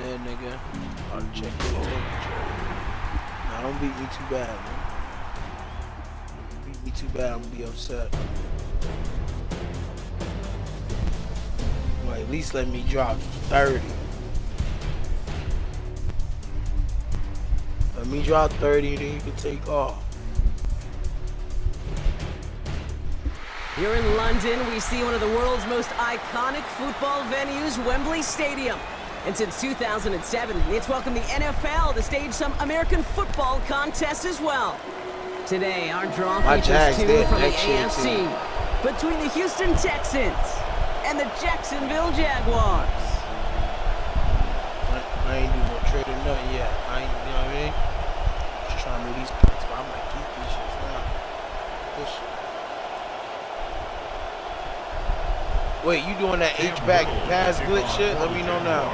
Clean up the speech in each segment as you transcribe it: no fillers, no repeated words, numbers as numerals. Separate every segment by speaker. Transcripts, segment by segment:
Speaker 1: man, nigga. I'll check your temperature. Nah, don't beat me too bad, man. Beat me too bad, I'm gonna be upset. Well, at least let me drop 30. Let me drop 30, then you can take off.
Speaker 2: Here in London, we see one of the world's most iconic football venues, Wembley Stadium. And since 2007, it's welcomed the NFL to stage some American football contests as well. Today, our draw features two from the AFC between the Houston Texans and the Jacksonville Jaguars.
Speaker 1: I ain't do no trading nothing yet. I ain't, you know what I mean? Just trying to move these picks, but I might keep these shits now. This shit. Wait, you doing that H-back pass glitch shit? Let me know now.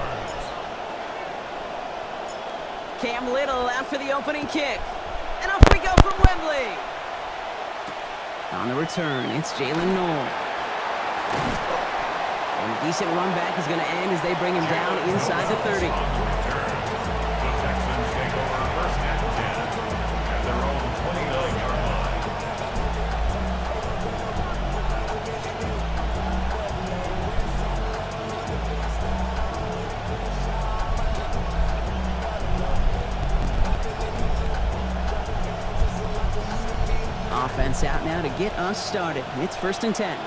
Speaker 2: Cam Little after the opening kick. And off we go from Wembley. On the return, it's Jalen Noel. And a decent run back is going to end as they bring him down inside the 30. Offense out now to get us started. It's 1st and 10.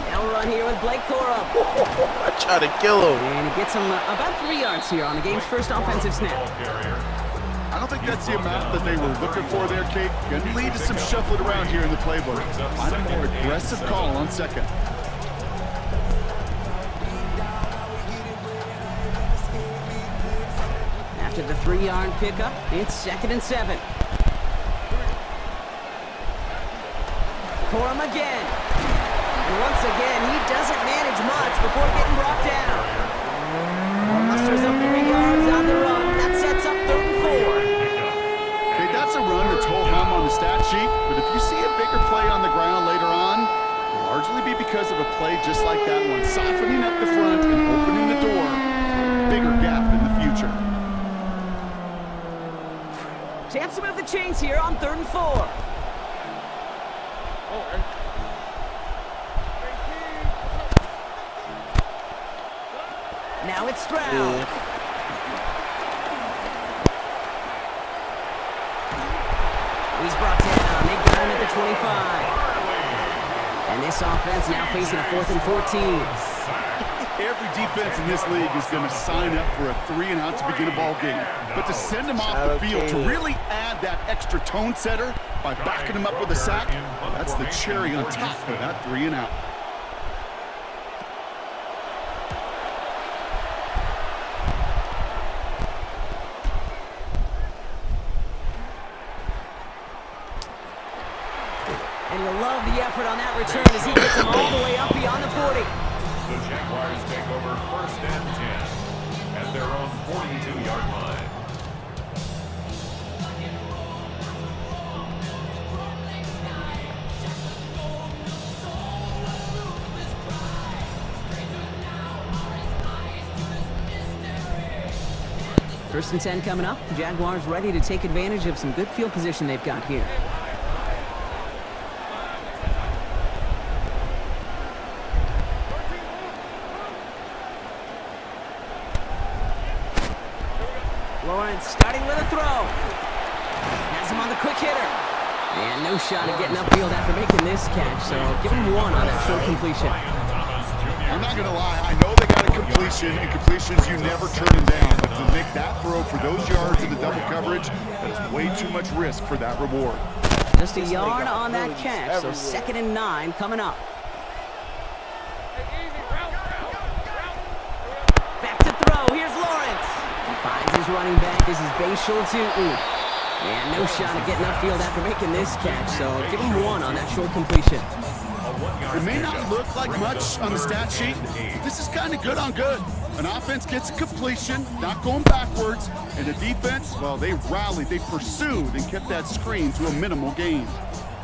Speaker 2: Now we'll run here with Blake Corum.
Speaker 1: I try to kill him.
Speaker 2: And he gets him about 3 yards here on the game's first offensive snap.
Speaker 3: I don't think that's the amount that they were looking for there, Kate. Going to lead to some shuffling around here in the playbook. Find a more aggressive call on second.
Speaker 2: After the 3-yard pickup, it's 2nd and 7. Corum again. And once again, he doesn't manage much before getting brought down. Musters up 3 yards on the run. That sets up 3rd and 4.
Speaker 3: Okay, that's a run that's whole hum on the stat sheet, but if you see a bigger play on the ground later on, it'll largely be because of a play just like that one, softening up the front and opening the door for a bigger gap in the future.
Speaker 2: Chance to move the chains here on 3rd and 4. Now it's Stroud.
Speaker 1: Yeah.
Speaker 2: He's brought down. They got him at the 25. And this offense now facing a 4th and 14.
Speaker 3: Every defense in this league is going to sign up for a 3-and-out to begin a ball game. But to send them off the field, to really add that extra tone setter by backing them up with a sack, that's the cherry on top of that 3-and-out.
Speaker 2: And you'll love the effort on that return as he gets him all the way up beyond the 40.
Speaker 4: The Jaguars take over 1st and 10 at their own 42-yard line.
Speaker 2: First and 10 coming up. Jaguars ready to take advantage of some good field position they've got here. Lawrence starting with a throw. Has him on the quick hitter. And no shot at getting upfield after making this catch, so give him 1 on that short completion.
Speaker 3: I'm not going to lie, I know they got a completion, and completions you never turn them down. But to make that throw for those yards in the double coverage, that is way too much risk for that reward.
Speaker 2: Just a yard on that catch, so 2nd and 9 coming up. Back to throw, here's Lawrence. He finds his running back, this is Bashal Tutin. And no shot at getting upfield after making this catch, so give him 1 on that short completion.
Speaker 3: It may not look like much on the stat sheet, but this is kind of good on good. An offense gets a completion, not going backwards, and the defense, well, they rallied, they pursued, and kept that screen to a minimal gain.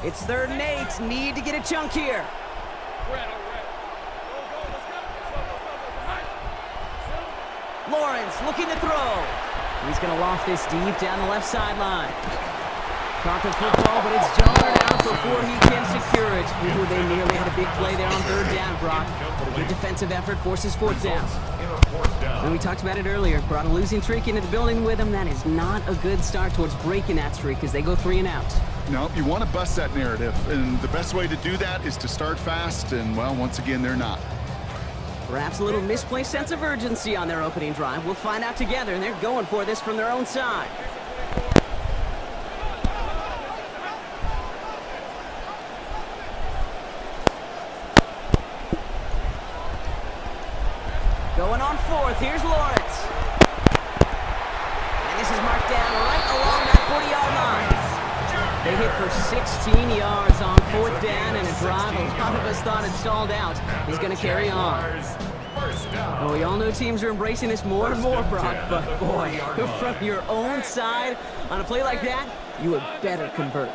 Speaker 2: It's 3rd and 8, need to get a chunk here. Lawrence looking to throw. He's going to loft this deep down the left sideline. Caught the football, but it's jarred out before he can secure it. Ooh, they nearly had a big play there on third down, Brock. But a good defensive effort forces fourth down. And we talked about it earlier. Brought a losing streak into the building with him. That is not a good start towards breaking that streak as they go 3 and out.
Speaker 3: No, you want to bust that narrative. And the best way to do that is to start fast. And, well, once again, they're not.
Speaker 2: Perhaps a little misplaced sense of urgency on their opening drive. We'll find out together, and they're going for this from their own side. Going on fourth, here's Lawrence. And this is marked down right along that 40-yard line. They hit for 16 yards on fourth down and a drive a lot of us thought had stalled out. He's going to carry on. Oh, we all know teams are embracing this more and more, Brock, but boy, from your own side on a play like that, you would better convert.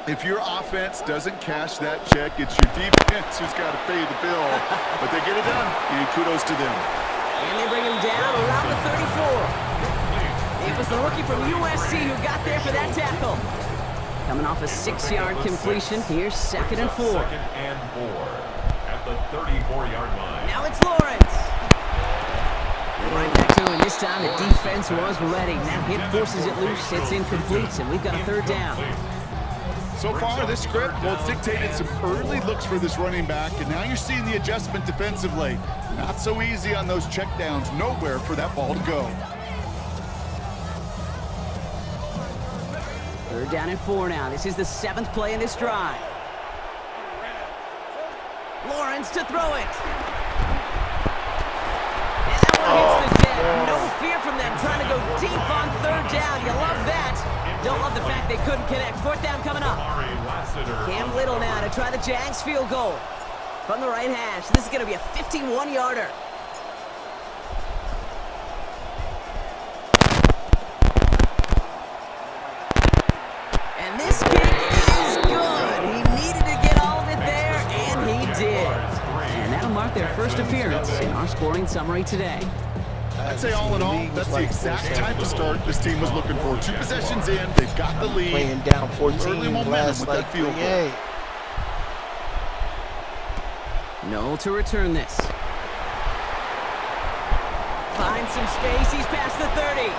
Speaker 3: If your offense doesn't cash that check, it's your defense who's got to pay the bill. But they get it done, and kudos to them.
Speaker 2: And they bring him down around the 34. It was the rookie from USC who got there for that tackle. Coming off a 6-yard completion, here's 2nd and 4.
Speaker 4: 2nd and 4 at the 34-yard line.
Speaker 2: Now it's Lawrence. And right back to him. This time the defense was ready. That hit forces it loose. It's incomplete, and we've got a 3rd down.
Speaker 3: So far, this script, well, it's dictated some early looks for this running back, and now you're seeing the adjustment defensively. Not so easy on those checkdowns. Nowhere for that ball to go.
Speaker 2: 3rd down and 4 now. This is the 7th play in this drive. Lawrence to throw it. And that one hits the deck. No fear from them trying to go deep on 3rd down. You love that. Don't love the fact they couldn't connect. 4th down coming up. Cam Little now to try the Jags field goal. From the right hash. This is going to be a 51-yarder. And this kick is good. He needed to get all of it there, and he did. And that'll mark their first appearance in our scoring summary today.
Speaker 3: I'd say all in all, that's the exact type of start this team was looking for. 2 possessions in, they've got the lead.
Speaker 1: Playing down 14
Speaker 3: Early momentum
Speaker 1: last
Speaker 3: with
Speaker 1: like
Speaker 3: that field goal.
Speaker 2: Noel to return this. Finds some space. He's past the 30.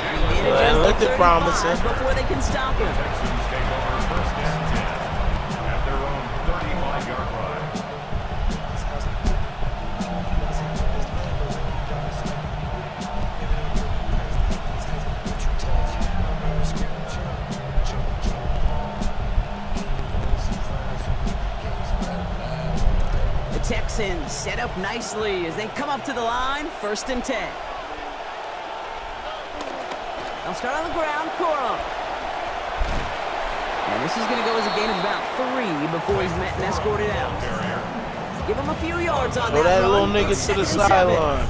Speaker 2: And he manages the 35 before they can stop him.
Speaker 4: Texans take over 1st and 10 at their own 35-yard line.
Speaker 2: Texans set up nicely as they come up to the line, 1st and 10. They'll start on the ground, Corum. And this is going to go as a gain of about 3 before he's met and escorted out. Give him a few yards on
Speaker 1: Throw
Speaker 2: that
Speaker 1: that little
Speaker 2: run.
Speaker 1: nigga to the sideline.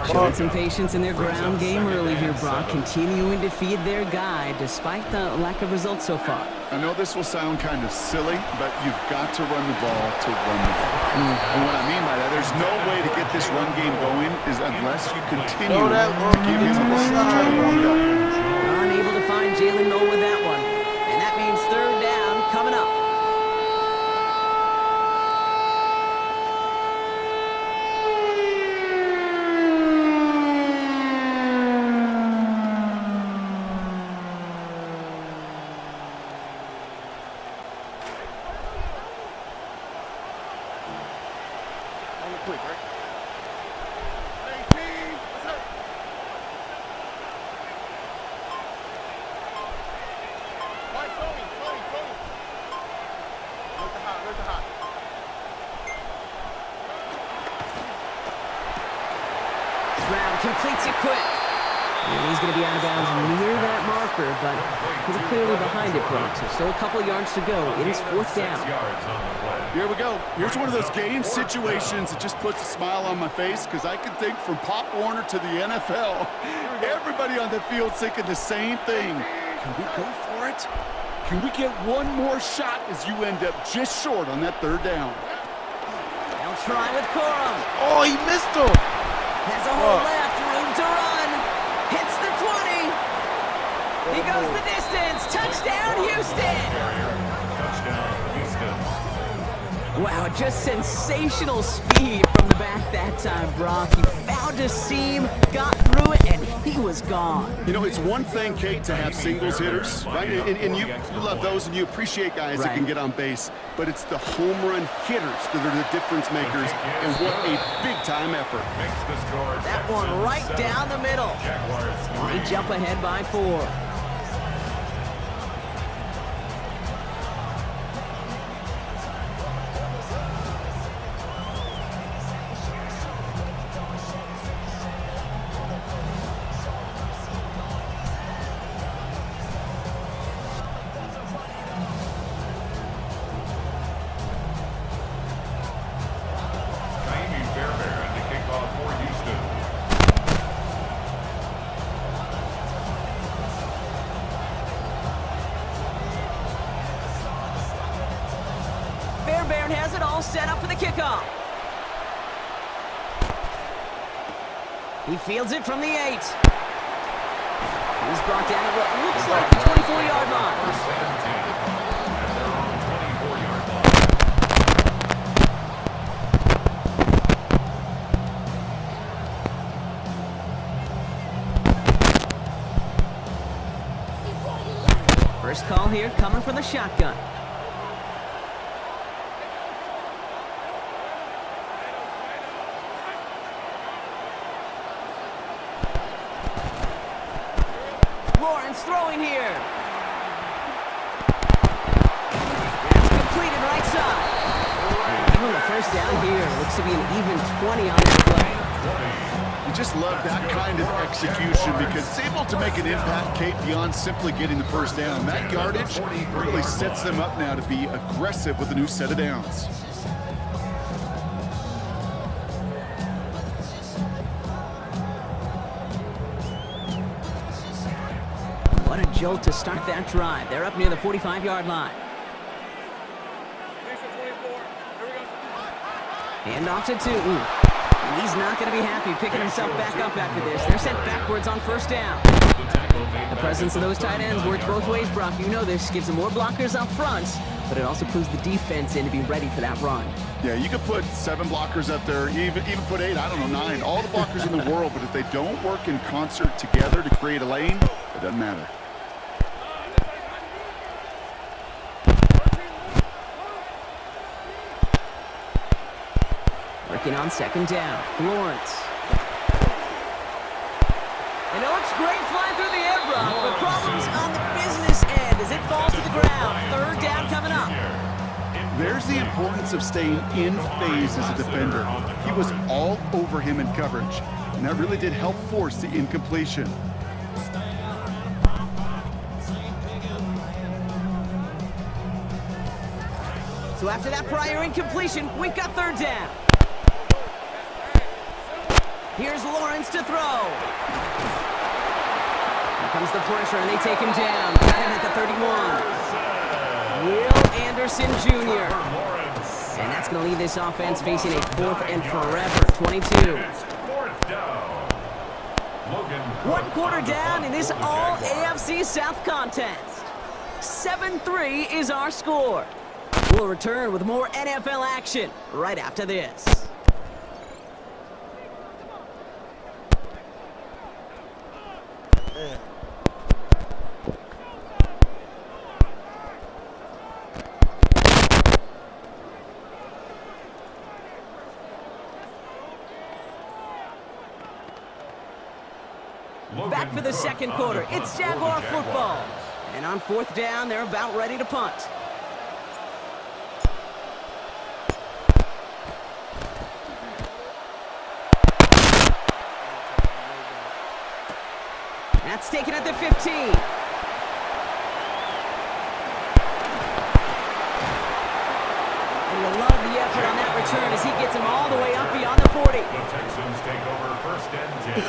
Speaker 2: Showing some patience in their ground game early here, Brock, continuing to feed their guy despite the lack of results so far.
Speaker 3: I know this will sound kind of silly, but you've got to run the ball to run the ball. And what I mean by that, there's no way to get this run game going is unless you continue to give him a run to try to warm it up.
Speaker 2: Unable to find Jalen Noel with that one. And that means 3rd down coming up. Completes it quick. And he's going to be out of bounds near that marker, but pretty clearly behind it, Brock. So still a couple of yards to go. It is 4th down.
Speaker 3: Here we go. Here's one of those game situations that just puts a smile on my face because I can think from Pop Warner to the NFL. Everybody on the field thinking the same thing. Can we go for it? Can we get one more shot as you end up just short on that 3rd down?
Speaker 2: They'll try with Corum.
Speaker 1: Oh, he missed him.
Speaker 2: Has a hole left. room to run. Hits the 20. He goes the distance. Touchdown, Houston.
Speaker 4: Touchdown, Houston.
Speaker 2: Wow, just sensational speed from the back that time, Brock. He found a seam, got through it, and he was gone.
Speaker 3: You know, it's one thing, Kate, to have singles hitters, right? And you love those, and you appreciate guys that can get on base. But it's the home run hitters that are the difference makers, and what a big-time effort.
Speaker 4: Makes the score.
Speaker 2: That one right down the middle.
Speaker 4: Jaguars
Speaker 2: They
Speaker 4: 3.
Speaker 2: jump ahead by 4.
Speaker 4: Naimi Fairbairn to kick off for Houston.
Speaker 2: Fairbairn has it all set up for the kickoff. He fields it from the 8. He's brought down at what looks like the 24-yard line.
Speaker 4: First and 10. At their own 24-yard line.
Speaker 2: First call here coming from the shotgun. Lawrence throwing here. That's completed right side. Give him the first down here. Looks to be an even 20 on this play.
Speaker 3: You just love that kind of execution because it's able to make an impact, Kate, beyond simply getting the first down. That yardage really sets them up now to be aggressive with a new set of downs.
Speaker 2: What a jolt to start that drive. They're up near the 45-yard line. Hand off to Tootin. And he's not going to be happy picking himself back up after this. They're sent backwards on first down. The presence of those tight ends works both ways, Brock. You know this. Gives them more blockers up front, but it also puts the defense in to be ready for that run.
Speaker 3: Yeah, you could put 7 blockers up there, even put 8, I don't know, 9, all the blockers in the world, but if they don't work in concert together to create a lane, it doesn't matter.
Speaker 2: Working on second down. Lawrence. And it looks great flying through the air, Brock, but problems on the business end as it falls to the ground. Third down coming up.
Speaker 3: There's the importance of staying in phase as a defender. He was all over him in coverage, and that really did help force the incompletion.
Speaker 2: So after that prior incompletion, we've got third down. Here's Lawrence to throw. Here comes the pressure, and they take him down. Got him at the 31. Will Anderson Jr. And that's going to leave this offense facing a 4th and forever 22.
Speaker 4: It's 4th down. Logan.
Speaker 2: 1 quarter down in this all AFC South contest. 7-3 is our score. We'll return with more NFL action right after this. Back for the second quarter. It's Jaguar football. And on 4th down, they're about ready to punt. That's taken at the 15. And you'll love the effort on that return as he gets him all the way up beyond the 40.
Speaker 4: The Texans take over first and 10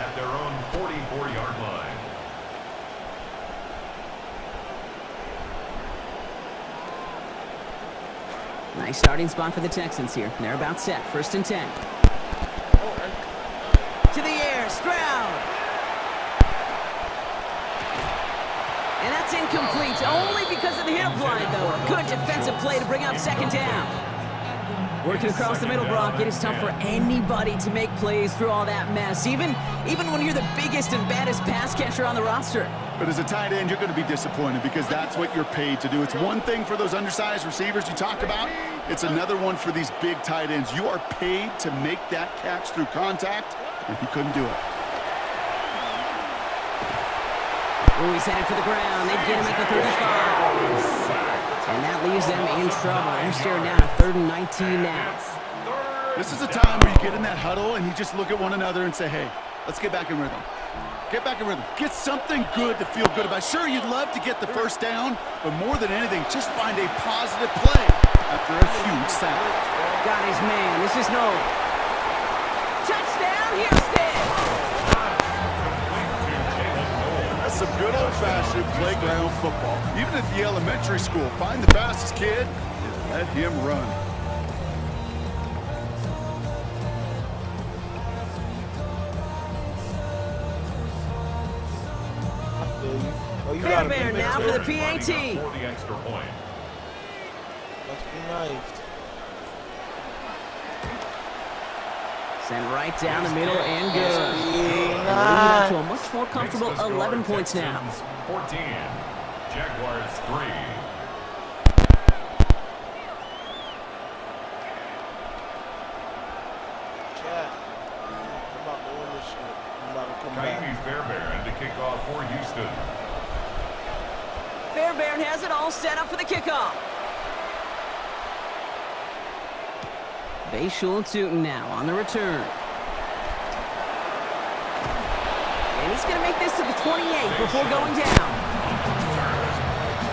Speaker 4: at their own 44-yard line.
Speaker 2: Nice starting spot for the Texans here. They're about set. First and 10. To the air. incomplete, only because of the hit applied, though. A good defensive play to bring up second down. Working across the middle, Brock, it is tough for anybody to make plays through all that mess, even when you're the biggest and baddest pass catcher on the roster.
Speaker 3: But as a tight end, you're going to be disappointed because that's what you're paid to do. It's one thing for those undersized receivers you talk about. It's another one for these big tight ends. You are paid to make that catch through contact, and he couldn't do it.
Speaker 2: Oh, he's headed for the ground. They get him at the 35. And that leaves them in trouble. They're staring down a 3rd and 19 now.
Speaker 3: This is a time where you get in that huddle and you just look at one another and say, hey, let's get back in rhythm. Get back in rhythm. Get something good to feel good about. Sure, you'd love to get the first down, but more than anything, just find a positive play after a huge sack.
Speaker 2: Got his man. This is no. Touchdown, Houston!
Speaker 3: That's some good old-fashioned playground football. Even at the elementary school, find the fastest kid and let him run.
Speaker 2: Fairbairn now for the PAT.
Speaker 4: For the extra point.
Speaker 1: Must be nice.
Speaker 2: Sent right down the middle and good. And leading up to a much more comfortable 11 points now.
Speaker 4: 14. Jaguars 3.
Speaker 1: Chat. I'm about to win this shit. I'm about to come back.
Speaker 4: Ka'imi Fairbairn to kick off for Houston.
Speaker 2: Fairbairn has it all set up for the kickoff. Bayshul Tootin now on the return. And he's going to make this to the 28 before going down.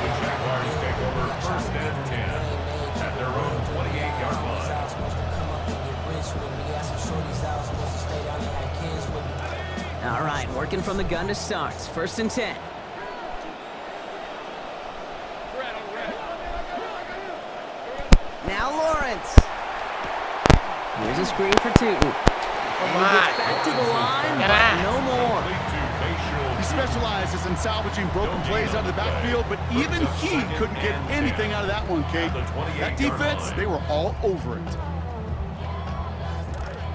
Speaker 4: The Jaguars take over 1st and 10 at their own 28-yard line.
Speaker 2: All right, working from the gun to start. 1st and 10. Now Lawrence. Here's a screen for Tootin. And he gets back to the line, but no more.
Speaker 3: He specializes in salvaging broken plays out of the backfield, but even he couldn't get anything out of that one, Kate. That defense, they were all over it.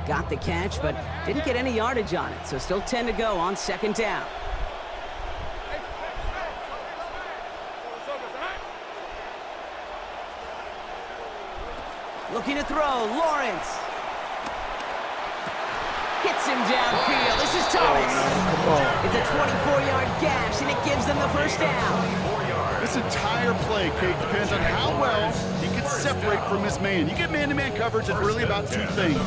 Speaker 2: Got the catch, but didn't get any yardage on it, so still 10 to go on 2nd down. Looking to throw, Lawrence. Hits him downfield. This is Thomas. It's a 24-yard gash, and it gives them the 1st down.
Speaker 3: This entire play, Kate, depends on how well he can separate from his man. You get man-to-man coverage, it's really about 2 things,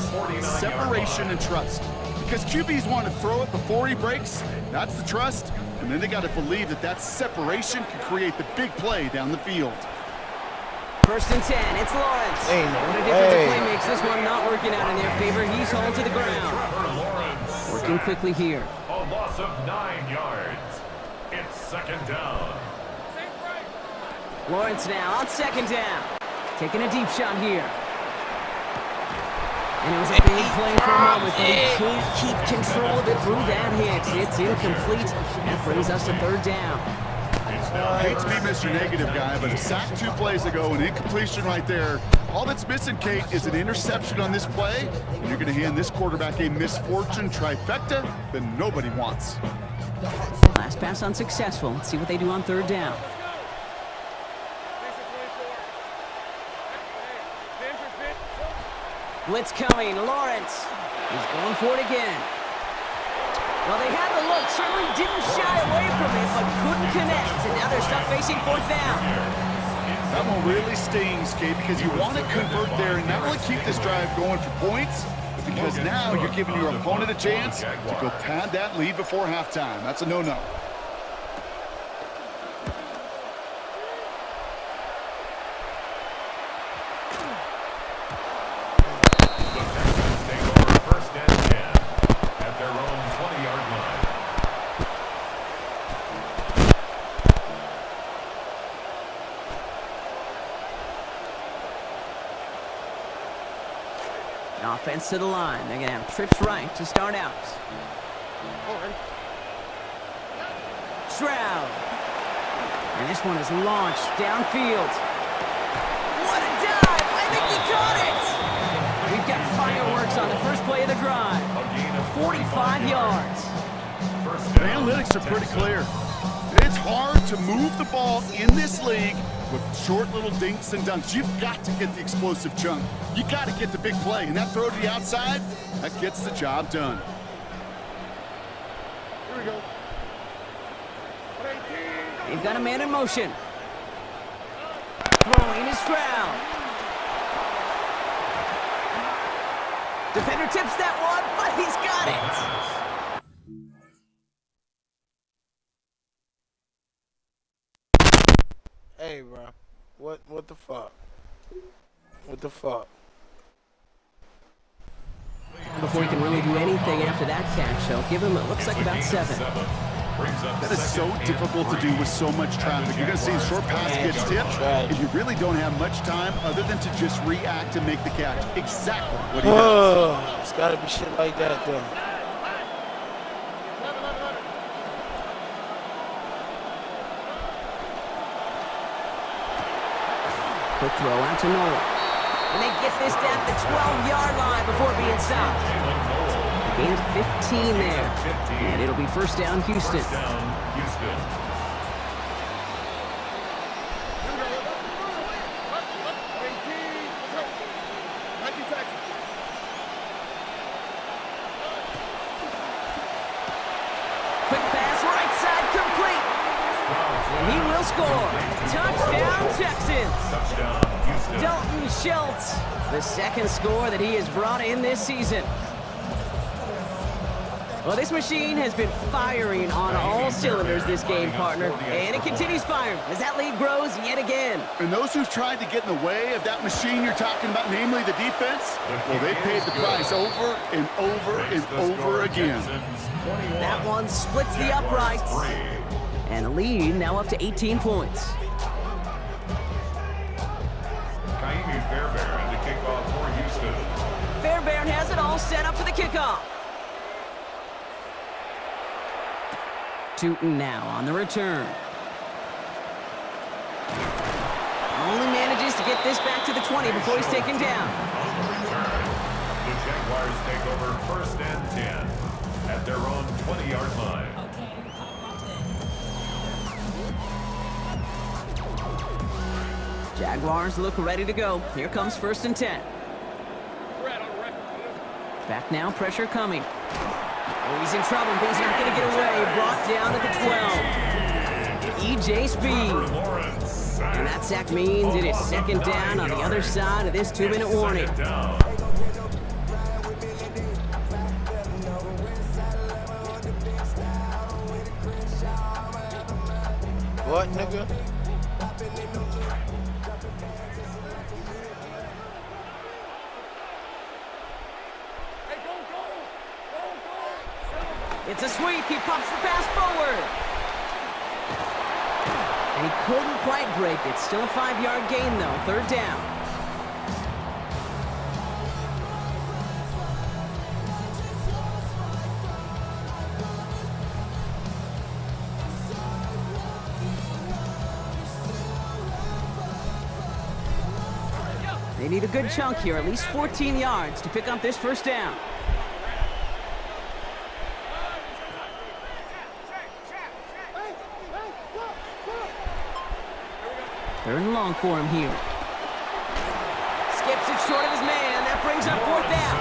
Speaker 3: separation and trust. Because QBs want to throw it before he breaks, that's the trust, and then they got to believe that that separation can create the big play down the field.
Speaker 2: 1st and 10, it's Lawrence. What a defensive play makes this one not working out in their favor. He's hauled to the ground. Working quickly here.
Speaker 4: A loss of 9 yards. It's 2nd down.
Speaker 2: Lawrence now on 2nd down. Taking a deep shot here. And it was a big play for a moment, but he can't keep control of it through that hit. It's incomplete. That brings us to 3rd down.
Speaker 3: I hate to be Mr. Negative guy, but a sack 2 plays ago, an incompletion right there. All that's missing, Kate, is an interception on this play, and you're going to hand this quarterback a misfortune trifecta that nobody wants.
Speaker 2: Last pass unsuccessful. Let's see what they do on 3rd down. Blitz coming. Lawrence. He's going for it again. Well, they had the look, certainly didn't shy away from it, but couldn't connect. And now they're stuck facing 4th down.
Speaker 3: That one really stings, Kate, because you want to convert there and not only keep this drive going for points, but because now you're giving your opponent a chance to go pad that lead before halftime. That's a no-no.
Speaker 2: Offense to the line. They're going to have trips right to start out. Stroud. And this one is launched downfield. What a dive! I think he caught it! We've got fireworks on the first play of the drive. 45 yards.
Speaker 3: The analytics are pretty clear. It's hard to move the ball in this league with short little dinks and dunks. You've got to get the explosive chunk. You got to get the big play. And that throw to the outside, that gets the job done. Here we go.
Speaker 2: They've got a man in motion. Throwing is Stroud. Defender tips that one, but he's got it.
Speaker 1: Hey, bro. What the fuck? What the fuck?
Speaker 2: Before he can really do anything after that catch, they'll give him, it looks like about 7.
Speaker 3: That is so difficult to do with so much traffic. You're going to see a short pass gets tipped, and you really don't have much time other than to just react and make the catch. Exactly what he does.
Speaker 1: It's got to be shit like that, though.
Speaker 2: Quick throw out to Noel. And they get this down at the 12-yard line before being stopped. A gain of 15 there. And it'll be first down, Houston. Quick pass, right side, complete. And he will score. Touchdown, Texans. Dalton Schultz, the second score that he has brought in this season. Well, this machine has been firing on all cylinders this game, partner. And it continues firing as that lead grows yet again.
Speaker 3: And those who've tried to get in the way of that machine you're talking about, namely the defense, well, they paid the price over and over and over again.
Speaker 2: That one splits the uprights. And the lead now up to 18 points.
Speaker 4: Kaimi Fairbairn to kick off for Houston.
Speaker 2: Fairbairn has it all set up for the kickoff. Tootin now on the return. Only manages to get this back to the 20 before he's taken down.
Speaker 4: The Jaguars take over first and 10 at their own 20-yard line.
Speaker 2: Jaguars look ready to go. Here comes first and 10. Back now, pressure coming. Oh, he's in trouble, but he's not going to get away. Brought down at the 12. E.J. Speed. And that sack means it is second down on the other side of this 2-minute warning.
Speaker 1: What, nigga?
Speaker 2: It's a sweep. He pops the pass forward. And he couldn't quite break it. Still a 5-yard gain, though. Third down. They need a good chunk here, at least 14 yards to pick up this first down. Third and long for him here. Skips it short of his man. That brings up fourth down.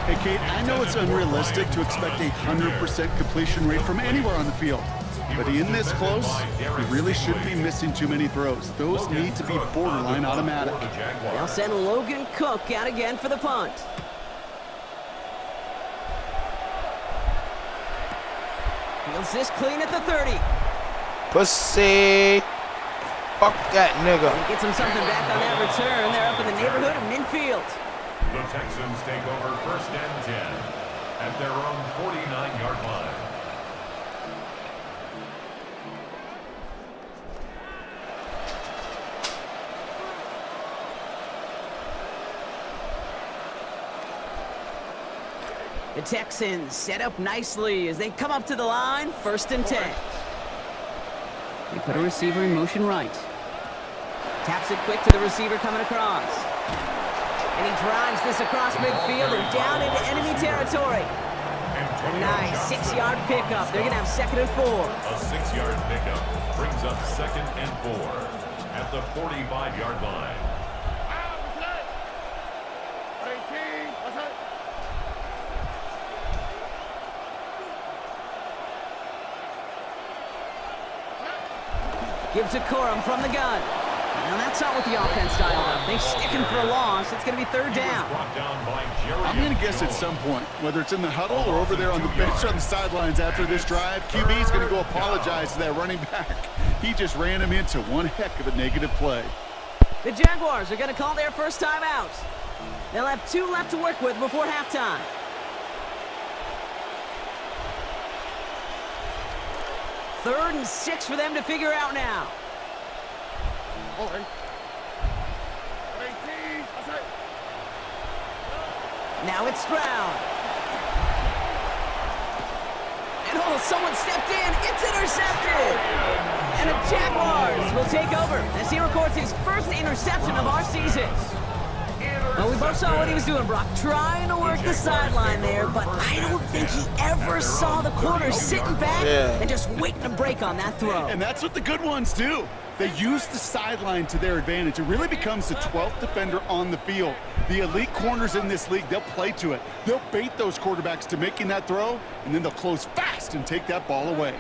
Speaker 3: Hey, Kate, I know it's unrealistic to expect a 100% completion rate from anywhere on the field. But in this close, he really shouldn't be missing too many throws. Those need to be borderline automatic.
Speaker 2: They'll send Logan Cook out again for the punt. Fields this clean at the 30.
Speaker 1: Pussy. Fuck that nigga.
Speaker 2: He gets him something back on that return. They're up in the neighborhood of midfield.
Speaker 4: The Texans take over first and 10 at their own 49-yard line.
Speaker 2: The Texans set up nicely as they come up to the line, first and 10. They put a receiver in motion right. Taps it quick to the receiver coming across. And he drives this across midfield and down into enemy territory. A nice 6-yard pickup. They're going to have 2nd and 4.
Speaker 4: A 6-yard pickup brings up 2nd and 4 at the 45-yard line.
Speaker 2: Give to Corum from the gun. Now that's not what the offense dialed up. They stick him for a loss. It's going to be 3rd down.
Speaker 3: I'm going to guess at some point, whether it's in the huddle or over there on the bench on the sidelines after this drive, QB is going to go apologize to that running back. He just ran him into one heck of a negative play.
Speaker 2: The Jaguars are going to call their first time out. They'll have 2 left to work with before halftime. Third and 6 for them to figure out now. Now it's Stroud. And someone stepped in. It's intercepted. And the Jaguars will take over as he records his first interception of our season. Well, we both saw what he was doing, Brock, trying to work the sideline there, but I don't think he ever saw the corner sitting back and just waiting to break on that throw.
Speaker 3: And that's what the good ones do. They use the sideline to their advantage. It really becomes the 12th defender on the field. The elite corners in this league, they'll play to it. They'll bait those quarterbacks to making that throw, and then they'll close fast and take that ball away.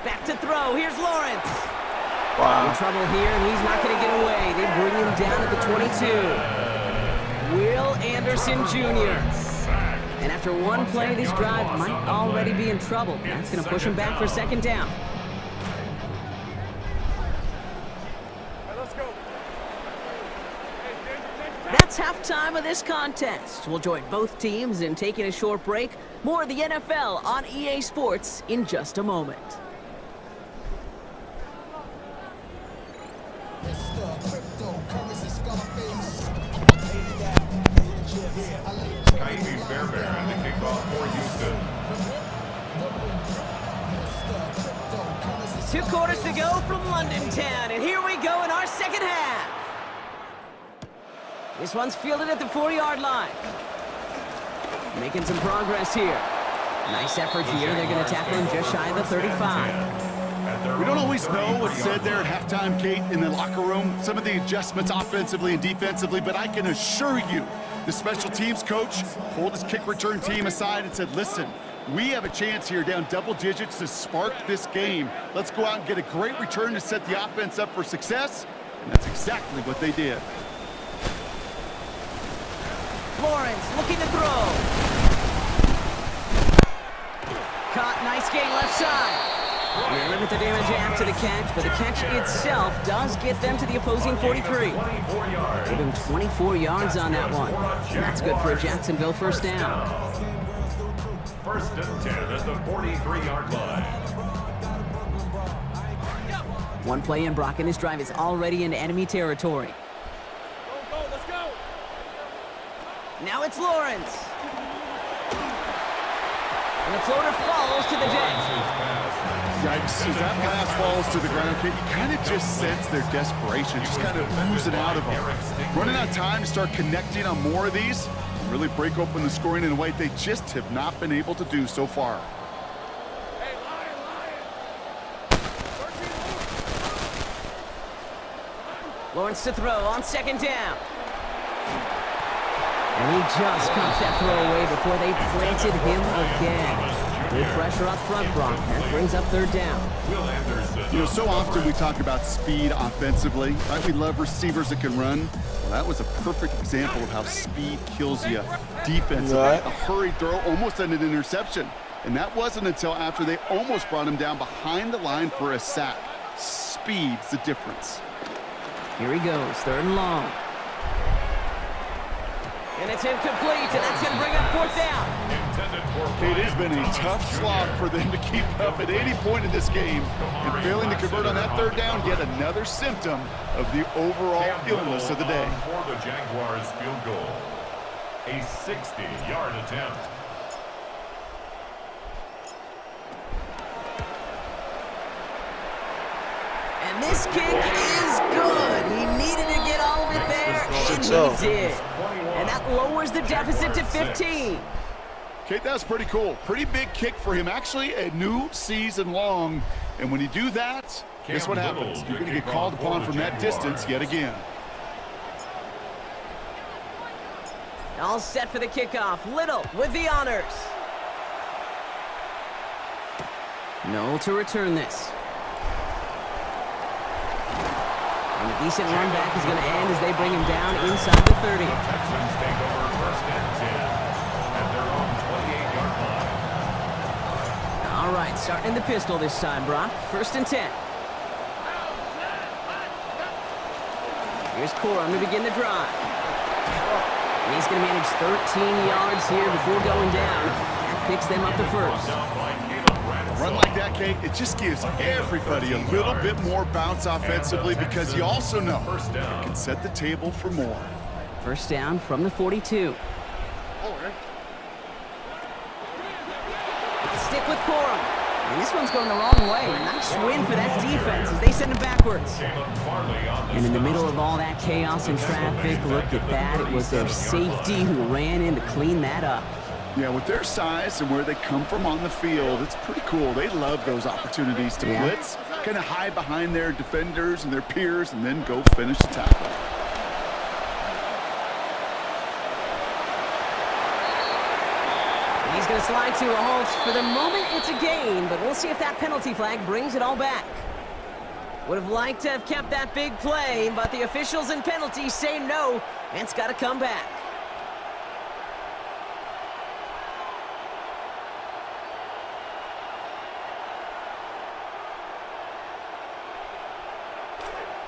Speaker 2: Back to throw. Here's Lawrence.
Speaker 1: Wow.
Speaker 2: In trouble here, and he's not going to get away. They bring him down at the 22. Will Anderson Jr. And after one play, this drive might already be in trouble. That's going to push him back for 2nd down. That's halftime of this contest. We'll join both teams in taking a short break. More of the NFL on EA Sports in just a moment.
Speaker 4: Ka'imi Fairbairn to kick off for Houston.
Speaker 2: 2 quarters to go from London Town, and here we go in our 2nd half. This one's fielded at the 4-yard line. Making some progress here. Nice effort here. They're going to tackle him just shy of the 35.
Speaker 3: We don't always know what's said there at halftime, Kate, in the locker room. Some of the adjustments offensively and defensively, but I can assure you the special teams coach pulled his kick return team aside and said, listen, we have a chance here down double digits to spark this game. Let's go out and get a great return to set the offense up for success. And that's exactly what they did.
Speaker 2: Lawrence looking to throw. Caught, nice gain left side. And they limit the damage after the catch, but the catch itself does get them to the opposing 43. Give him 24 yards on that one. And that's good for a Jacksonville first down.
Speaker 4: 1st and 10 at the 43-yard line.
Speaker 2: One play in, Brock, and this drive is already into enemy territory.
Speaker 5: Go, let's go!
Speaker 2: Now it's Lawrence. And the floater falls to the deck.
Speaker 3: Yikes, as that pass falls to the ground, Kate, you kind of just sense their desperation, just kind of oozing out of them. Running out of time to start connecting on more of these, and really break open the scoring in a way they just have not been able to do so far.
Speaker 5: Hey, Lion!
Speaker 2: Lawrence to throw on 2nd down. And he just caught that throw away before they planted him again. Good pressure up front, Brock. That brings up 3rd down.
Speaker 3: You know, so often we talk about speed offensively, right? We love receivers that can run. Well, that was a perfect example of how speed kills you defensively.
Speaker 1: Right.
Speaker 3: A hurried throw almost ended an interception. And that wasn't until after they almost brought him down behind the line for a sack. Speed's the difference.
Speaker 2: Here he goes, 3rd and long. And it's incomplete, and that's going to bring up 4th down.
Speaker 3: It has been a tough slog for them to keep up at any point in this game. And failing to convert on that 3rd down, yet another symptom of the overall illness of the day.
Speaker 4: For the Jaguars field goal. A 60-yard attempt.
Speaker 2: this kick is good. He needed to get all of it there, and he did. And that lowers the deficit to 15.
Speaker 3: Okay, that's pretty cool. Pretty big kick for him. Actually, a new season long. And when you do that, guess what happens? You're going to get called upon from that distance yet again.
Speaker 2: All set for the kickoff. Little with the honors. No to return this. And a decent run back is going to end as they bring him down inside the 30.
Speaker 4: Texans take over first and 10 at their own 28-yard line.
Speaker 2: All right, starting in the pistol this time, Brock. First and 10. Here's Corum to begin the drive. And he's going to manage 13 yards here before going down. That picks them up to first.
Speaker 3: A run like that, Kate, it just gives everybody a little bit more bounce offensively because you also know it can set the table for more.
Speaker 2: First down from the 42. Stick with Corum. And this one's going the wrong way. Nice win for that defense as they send him backwards. And in the middle of all that chaos and traffic, look at that. It was their safety who ran in to clean that up.
Speaker 3: Yeah, with their size and where they come from on the field, it's pretty cool. They love those opportunities to blitz, kind of hide behind their defenders and their peers, and then go finish the tackle.
Speaker 2: He's going to slide to a halt. For the moment, it's a gain, but we'll see if that penalty flag brings it all back. Would have liked to have kept that big play, but the officials and penalties say no, and it's got to come back.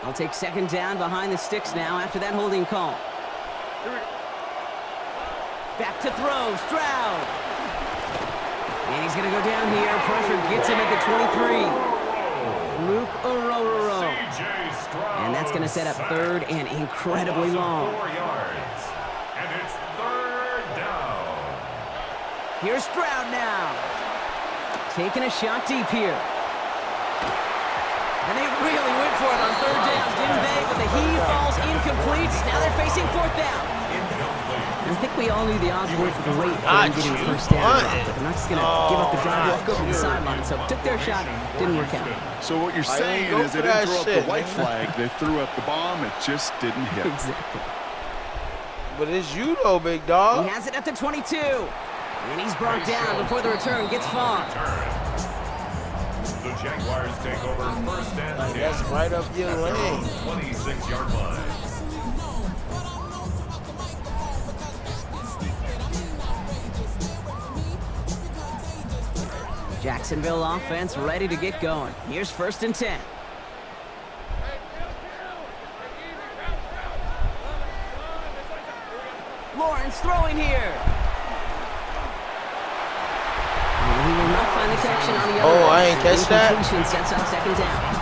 Speaker 2: I'll take second down behind the sticks now after that holding call. Back to throw, Stroud. And he's going to go down here. Pressure gets him at the 23. Luke Orhorhoro. And that's going to set up third and incredibly long.
Speaker 4: 4 yards. And it's third down.
Speaker 2: Here's Stroud now. Taking a shot deep here. And they really went for it on third down, didn't they? But the heave falls incomplete. Now they're facing fourth down. I think we all knew the odds weren't great for them getting the first down, but they're not just going to give up the drive, walk over the sideline. So took their shot, didn't work out.
Speaker 3: So what you're saying is they didn't throw up the white flag, they threw up the bomb, it just didn't hit.
Speaker 2: Exactly.
Speaker 1: But it's you though, big dog.
Speaker 2: He has it at the 22. And he's brought down before the return gets far.
Speaker 4: The Jaguars take over first and 10.
Speaker 1: That's right up your lane.
Speaker 4: 26-yard line.
Speaker 2: Jacksonville offense ready to get going. Here's first and 10. Lawrence throwing here. And he will not find the connection on the other.
Speaker 1: Oh, I ain't catch that.
Speaker 2: Incompletion sets up second down.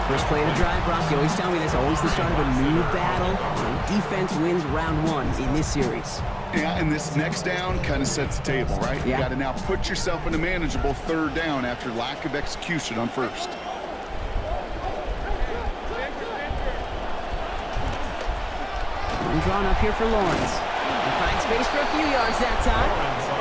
Speaker 2: First play of the drive, Brock. You always tell me this, always the start of a new battle. And defense wins round one in this series.
Speaker 3: Yeah, and this next down kind of sets the table, right? You got to now put yourself in a manageable third down after lack of execution on first.
Speaker 2: One drawn up here for Lawrence. He finds space for a few yards that time.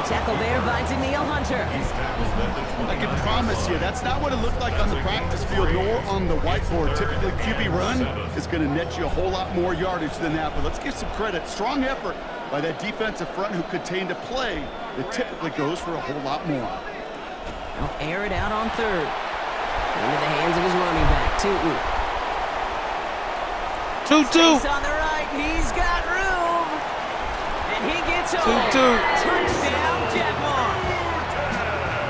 Speaker 2: The tackle there by Danielle Hunter.
Speaker 3: I can promise you, that's not what it looked like on the practice field nor on the whiteboard. Typically, QB run is going to net you a whole lot more yardage than that, but let's give some credit. Strong effort by that defensive front who contained a play that typically goes for a whole lot more.
Speaker 2: They'll air it out on third. Into the hands of his running back, Tootin.
Speaker 1: Tutu.
Speaker 2: On the right, he's got room. And he gets home.
Speaker 1: Tutu.
Speaker 2: Touchdown, Jaguars.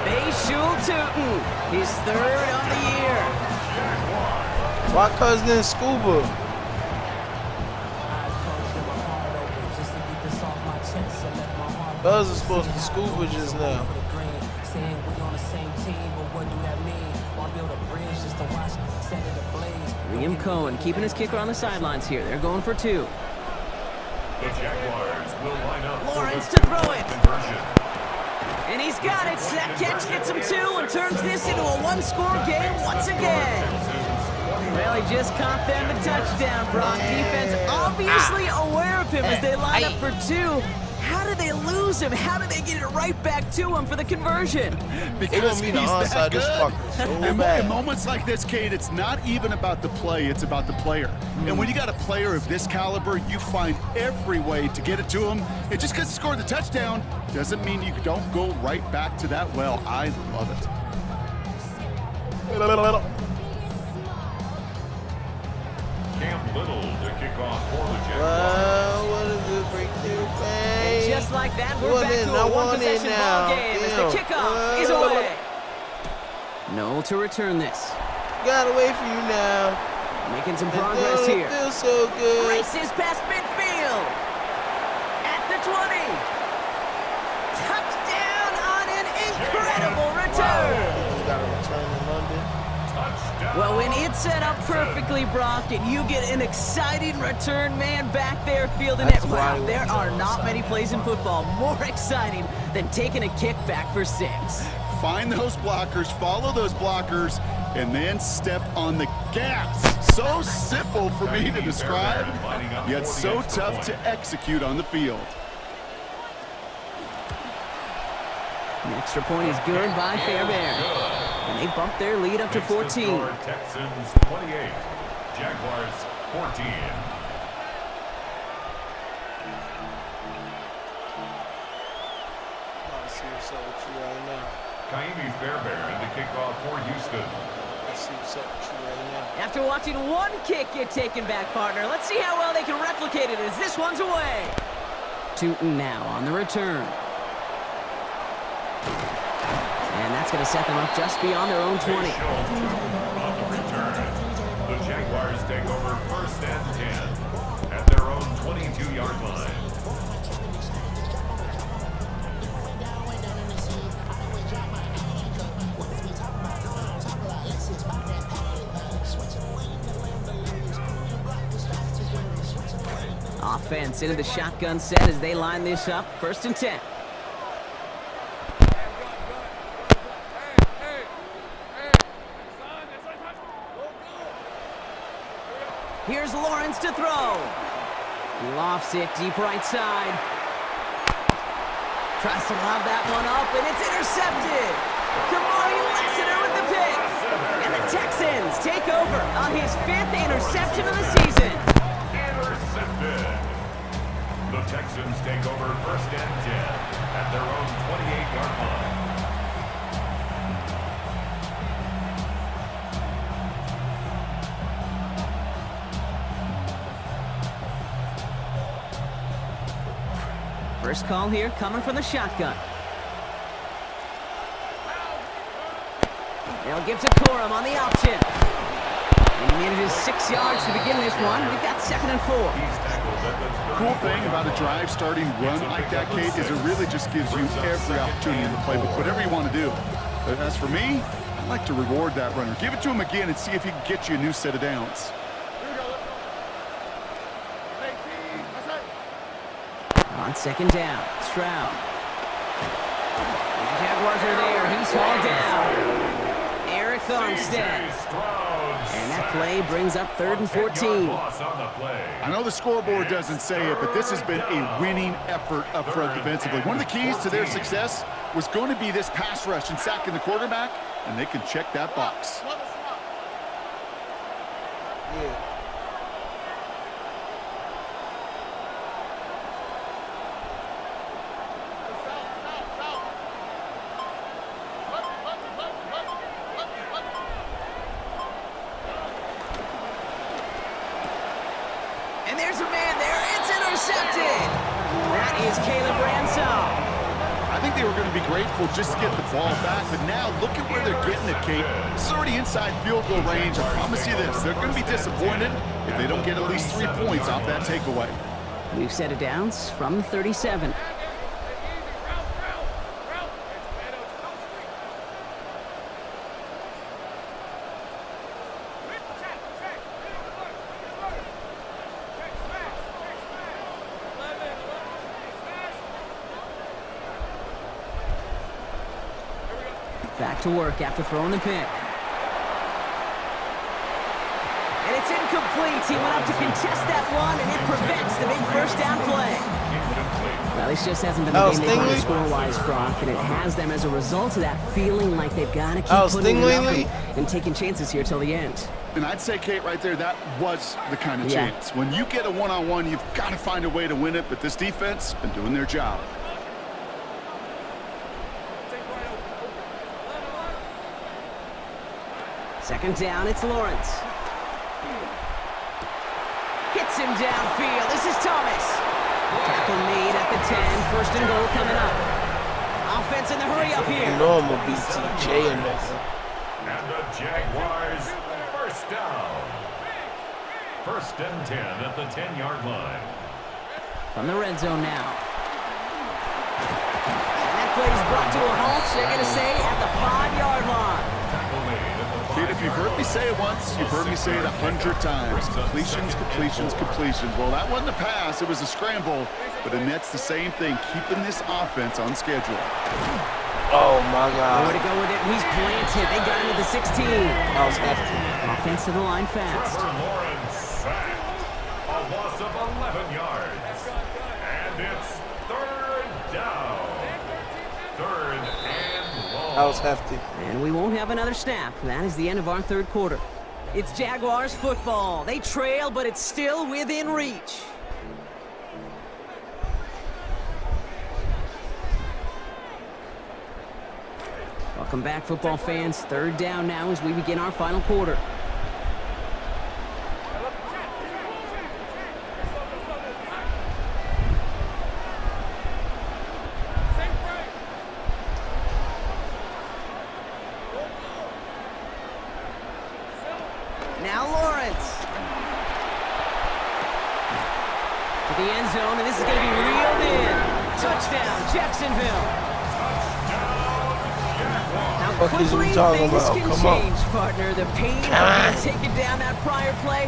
Speaker 2: Bayshul Tootin, his third of the year.
Speaker 1: My cousin in scuba. Buzz is supposed to scuba just now.
Speaker 2: Liam Cohen keeping his kicker on the sidelines here. They're going for two.
Speaker 4: The Jaguars will line up.
Speaker 2: Lawrence to throw it.
Speaker 4: Conversion.
Speaker 2: And he's got it. That catch gets him two and turns this into a one-score game once again. Well, he just caught them the touchdown, Brock. Defense obviously aware of him as they line up for two. How did they lose him? How did they get it right back to him for the conversion?
Speaker 3: Because
Speaker 1: me
Speaker 3: he's
Speaker 1: to
Speaker 3: that
Speaker 1: onside
Speaker 3: good.
Speaker 1: this fucker so
Speaker 3: In
Speaker 1: bad.
Speaker 3: moments like this, Kate, it's not even about the play, it's about the player. And when you got a player of this caliber, you find every way to get it to him. And just because he scored the touchdown doesn't mean you don't go right back to that well. I love it.
Speaker 4: Cam Little to kick off for the Jaguars.
Speaker 1: Well, what is the breakthrough thing?
Speaker 2: Just like that, we're
Speaker 1: Want
Speaker 2: back
Speaker 1: in,
Speaker 2: to
Speaker 1: I
Speaker 2: a
Speaker 1: want in
Speaker 2: one-possession
Speaker 1: now.
Speaker 2: ball game as the
Speaker 1: Damn.
Speaker 2: kickoff is away. No to return this.
Speaker 1: Gotta wait for you now.
Speaker 2: Making some progress
Speaker 1: It
Speaker 2: here.
Speaker 1: feels so good.
Speaker 2: Races past midfield. At the 20. Touchdown on an incredible return.
Speaker 1: You gotta return to London.
Speaker 4: Touchdown.
Speaker 2: Well, when it's set up perfectly, Brock, and you get an exciting return man back there fielding
Speaker 1: That's
Speaker 2: it,
Speaker 1: why
Speaker 2: wow,
Speaker 1: we
Speaker 2: there
Speaker 1: want
Speaker 2: are
Speaker 1: to
Speaker 2: not
Speaker 1: onside.
Speaker 2: many plays in football more exciting than taking a kick back for 6.
Speaker 3: Find those blockers, follow those blockers, and then step on the gas. So simple for me to describe, yet so tough to execute on the field.
Speaker 2: An extra point is good by Fairbairn. And they bump their lead up to 14.
Speaker 4: Texans 28, Jaguars 14.
Speaker 1: I see what's up with you right now.
Speaker 4: Kaimi Fairbairn to kick off for Houston.
Speaker 1: I see what's up with you right now.
Speaker 2: After watching one kick get taken back, partner, let's see how well they can replicate it as this one's away. Tootin now on the return. And that's going to set them up just beyond their own 20.
Speaker 4: On the return, the Jaguars take over first and 10 at their own 22-yard line.
Speaker 2: Offense into the shotgun set as they line this up. First and 10. Here's Lawrence to throw. He lofts it deep right side. Tries to lob that one up, and it's intercepted. Kamari Lassiter with the pick. And the Texans take over on his 5th interception of the season.
Speaker 4: Intercepted. The Texans take over first and 10 at their own 28-yard line.
Speaker 2: First call here coming from the shotgun. They'll give to Corum on the option. And he manages 6 yards to begin this one. We've got 2nd and 4.
Speaker 4: He's tackled at the
Speaker 3: Cool thing about a drive starting run like that, Kate, is it really just gives you every opportunity in the playbook, whatever you want to do. But as for me, I like to reward that runner. Give it to him again and see if he can get you a new set of downs.
Speaker 2: On 2nd down, Stroud. The Jaguars are there. He's hauled down. Eric Armstead. And that play brings up 3rd and 14.
Speaker 3: I know the scoreboard doesn't say it, but this has been a winning effort up front defensively. One of the keys to their success was going to be this pass rush and sacking the quarterback, and they can check that box.
Speaker 1: Yeah.
Speaker 2: And there's a man there. It's intercepted. That is Caleb Ransom.
Speaker 3: I think they were going to be grateful just to get the ball back, but now look at where they're getting it, Kate. This is already inside field goal range. I promise you this, they're going to be disappointed if they don't get at least 3 points off that takeaway.
Speaker 2: We've set it downs from 37. Back to work after throwing the pick. incomplete. He went up to contest that one, and it prevents the big first down play. Well, this just hasn't been the game they wanted score-wise, Brock, and it has them as a result of that feeling like they've got to keep putting it up and taking chances here till the end.
Speaker 3: And I'd say, Kate, right there, that was the kind of chance. When you get a one-on-one, you've got to find a way to win it, but this defense has been doing their job.
Speaker 2: Second down, it's Lawrence. Hits him downfield. This is Thomas. Tackle made at the 10. First and goal coming up. Offense in the hurry up here.
Speaker 1: You know I'm going to beat TJ in this.
Speaker 4: And the Jaguars first down. First and 10 at the 10-yard line.
Speaker 2: From the red zone now. And that play is brought to a halt. They're going to say at the 5-yard line.
Speaker 4: Tackle made at the 5-yard line.
Speaker 3: Kate, if you've heard me say it once, you've heard me say it 100 times. Completions, completions, completions. Well, that wasn't a pass. It was a scramble. But Annette's the same thing, keeping this offense on schedule.
Speaker 1: Oh, my God.
Speaker 2: Nowhere to go with it. He's planted. They got him at the 16.
Speaker 1: That was hefty.
Speaker 2: Offense to the line fast.
Speaker 4: Trevor Lawrence sacked. A loss of 11 yards. And it's third down. Third and long.
Speaker 1: That was hefty.
Speaker 2: And we won't have another snap. That is the end of our third quarter. It's Jaguars football. They trail, but it's still within reach. Welcome back, football fans. Third down now as we begin our final quarter. Now Lawrence. To the end zone, and this is going to be reeled in. Touchdown, Jacksonville. Now quickly things can change, partner. The pain of being taken down that prior play,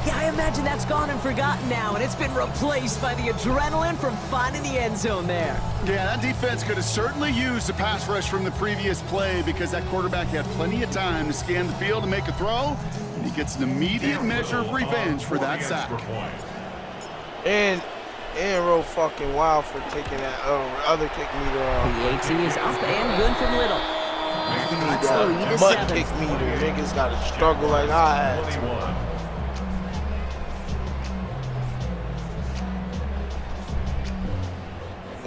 Speaker 2: yeah, I imagine that's gone and forgotten now, and it's been replaced by the adrenaline from finding the end zone there.
Speaker 3: Yeah, that defense could have certainly used the pass rush from the previous play because that quarterback had plenty of time to scan the field and make a throw, and he gets an immediate measure of revenge for that sack.
Speaker 1: And real fucking wild for taking that other kick meter off.
Speaker 2: The AT is up and good from Little.
Speaker 1: You need that butt kick meter. Niggas gotta struggle like I had to.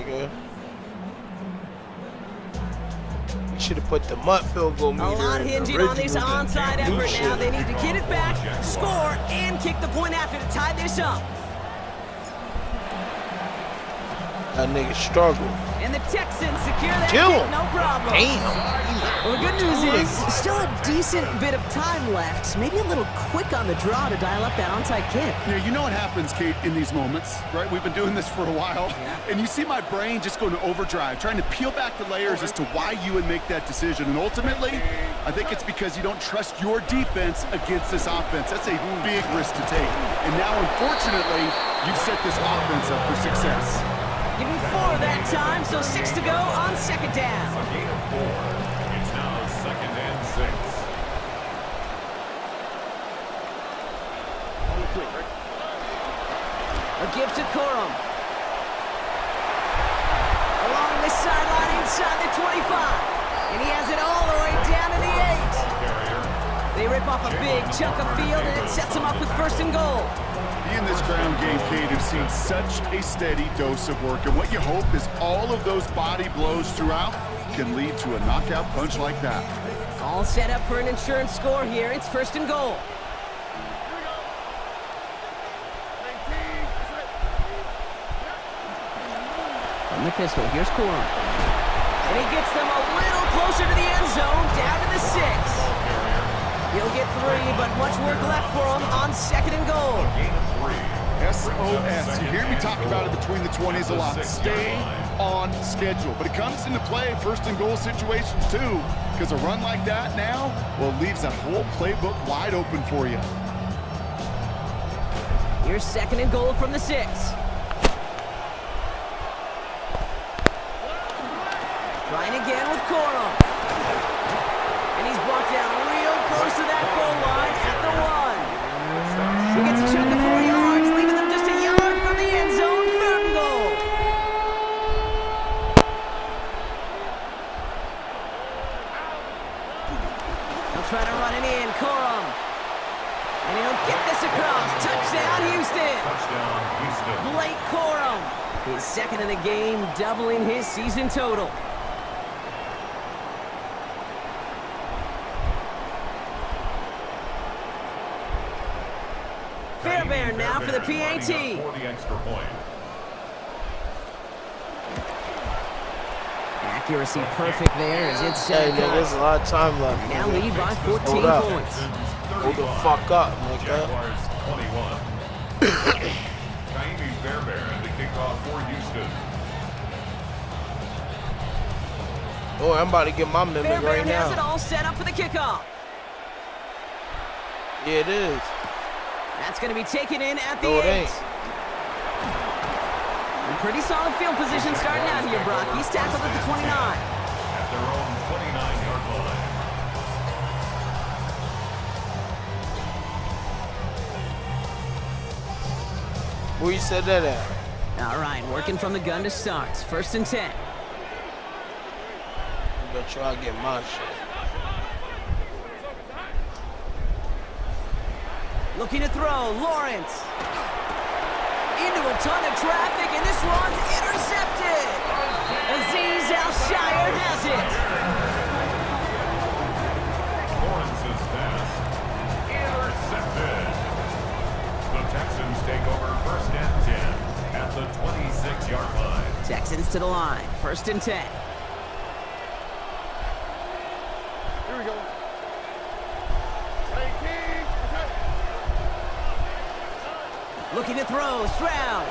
Speaker 1: Nigga. You should have put the Mutt field goal meter.
Speaker 2: A lot hinging on this onside effort now. They need to get it back, score, and kick the point after to tie this up.
Speaker 1: That nigga struggled.
Speaker 2: And the Texans secure that
Speaker 1: Kill
Speaker 2: kick,
Speaker 1: him.
Speaker 2: no problem.
Speaker 1: Damn.
Speaker 2: Well, the good news is still a decent bit of time left. Maybe a little quick on the draw to dial up that onside kick.
Speaker 3: Yeah, you know what happens, Kate, in these moments, right? We've been doing this for a while, and you see my brain just going to overdrive, trying to peel back the layers as to why you would make that decision. And ultimately, I think it's because you don't trust your defense against this offense. That's a big risk to take. And now, unfortunately, you've set this offense up for success.
Speaker 2: Give him 4 that time, so 6 to go on second down.
Speaker 4: A gain of 4. It's now second and 6.
Speaker 2: A give to Corum. Along this sideline inside the 25. And he has it all the way down to the 8. They rip off a big chunk of field, and it sets them up with first and goal.
Speaker 3: In this ground game, Kate, have seen such a steady dose of work. And what you hope is all of those body blows throughout can lead to a knockout punch like that.
Speaker 2: All set up for an insurance score here. It's first and goal. From the pistol, here's Corum. And he gets them a little closer to the end zone, down to the 6. He'll get 3, but much work left for him on second and goal.
Speaker 3: SOS. You hear me talk about it between the 20s a lot. Stay on schedule. But it comes into play first and goal situations too, because a run like that now, well, leaves that whole playbook wide open for you.
Speaker 2: Here's second and goal from the 6. Trying again with Corum. And he's brought down real close to that goal line at the 1. He gets a chunk of 4 yards, leaving them just a yard from the end zone. 3rd and goal. They'll try to run it in. Corum. And he'll get this across. Touchdown, Houston.
Speaker 4: Touchdown, Houston.
Speaker 2: Blake Corum. His 2nd of the game, doubling his season total. Fairbairn now for the PAT.
Speaker 4: For the extra point.
Speaker 2: Accuracy perfect there as it's
Speaker 1: Hey, nigga, there's a lot of time left.
Speaker 2: Now
Speaker 1: nigga.
Speaker 2: lead by 14
Speaker 1: Hold up.
Speaker 2: points.
Speaker 1: Hold the fuck up, nigga.
Speaker 4: Jaguars 21. Kaimi Fairbairn to kick off for Houston.
Speaker 1: Oh, I'm about to get my mimic
Speaker 2: Fairbairn
Speaker 1: right
Speaker 2: has it
Speaker 1: now.
Speaker 2: all set up for the kickoff.
Speaker 1: Yeah, it is.
Speaker 2: That's going to be taken in at the
Speaker 1: No, it
Speaker 2: 8.
Speaker 1: ain't.
Speaker 2: Pretty solid field position starting out here, Brock. He's tackled at the 29.
Speaker 4: At their own 29-yard line.
Speaker 1: Where you said that at?
Speaker 2: All right, working from the gun to start. 1st and 10.
Speaker 1: I bet you I'll get my shit.
Speaker 2: Looking to throw, Lawrence. Into a ton of traffic, and this one's intercepted. Azeez Al-Shire has it.
Speaker 4: Lawrence's pass intercepted. The Texans take over 1st and 10 at the 26-yard line.
Speaker 2: Texans to the line. 1st and 10.
Speaker 5: Here we go. Hey, King. Okay.
Speaker 2: Looking to throw, Stroud.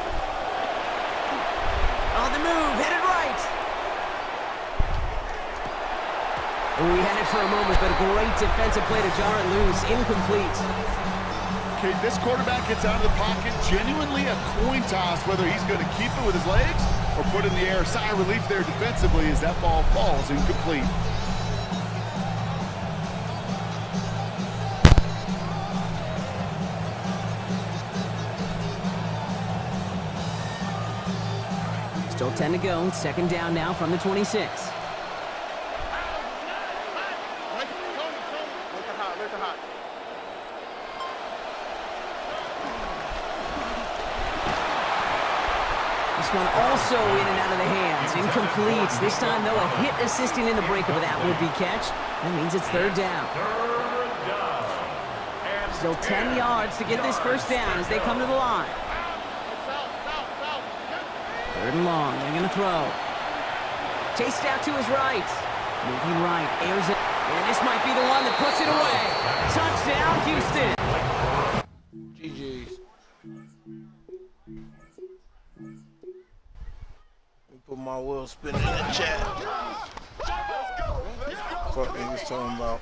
Speaker 2: On the move, headed right. We had it for a moment, but a great defensive play to jar it loose. Incomplete.
Speaker 3: Okay, this quarterback gets out of the pocket, genuinely a coin toss whether he's going to keep it with his legs or put it in the air. Sigh of relief there defensively as that ball falls incomplete.
Speaker 2: Still 10 to go. 2nd down now from the 26. This one also in and out of the hands. Incomplete. This time, though, a hit assisting in the breakup of that would-be catch. That means it's 3rd down.
Speaker 4: Third down. And
Speaker 2: Still 10 yards to get this 1st down as they come to the line. 3rd and long. They're going to throw. Chased out to his right. Moving right. Airs it. And this might be the one that puts it away. Touchdown, Houston.
Speaker 1: GG's. Let me put my wheel spinning in the chat. Fuck niggas talking about.